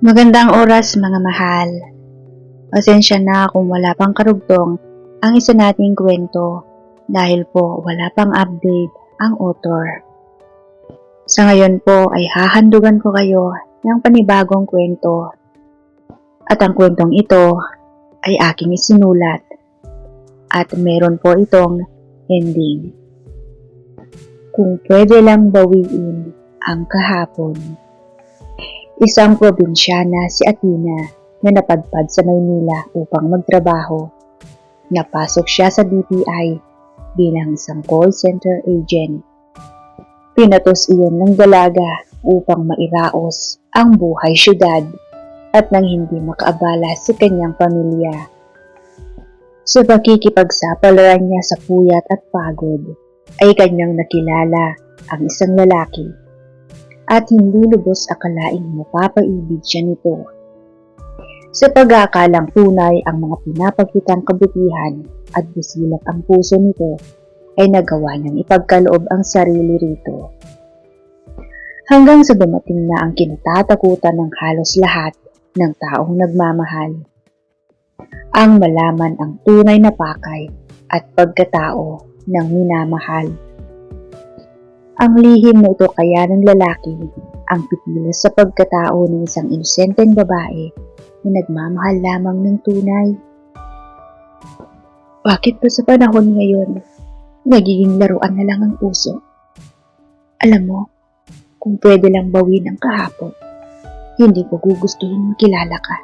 Magandang oras mga mahal. Pasensya na kung wala pang karugtong ang isa nating kwento dahil po wala pang update ang author. Sa ngayon po ay hahandugan ko kayo ng panibagong kwento at ang kwentong ito ay aking isinulat at meron po itong ending. Kung pwede lang bawiin ang kahapon. Isang probinsyana si Athena na napadpad sa Maynila upang magtrabaho. Napasok siya sa BPI bilang isang call center agent. Pinatos iyon ng dalaga upang mairaos ang buhay syudad at nang hindi makaabala sa kanyang pamilya. Sa pakikipagsapalaran niya sa puyat at pagod, ay kanyang nakilala ang isang lalaki at hindi lubos akalaing mapapaibig siya nito. Sa pag-aakalang tunay ang mga pinapakitang kabutihan at busilak ang puso nito, ay nagawa niyang ipagkaloob ang sarili rito. Hanggang sa dumating na ang kinatatakutan ng halos lahat ng taong nagmamahal. Ang malaman ang tunay na pakay at pagkatao ng minamahal. Ang lihim na ito kaya ng lalaki ang pipila sa pagkatao ng isang inosenteng babae na nagmamahal lamang ng tunay. Bakit ba sa panahon ngayon, nagiging laruan na lang ang puso? Alam mo, kung pwede lang bawin ang kahapon, hindi ko gugustuhin makilala ka.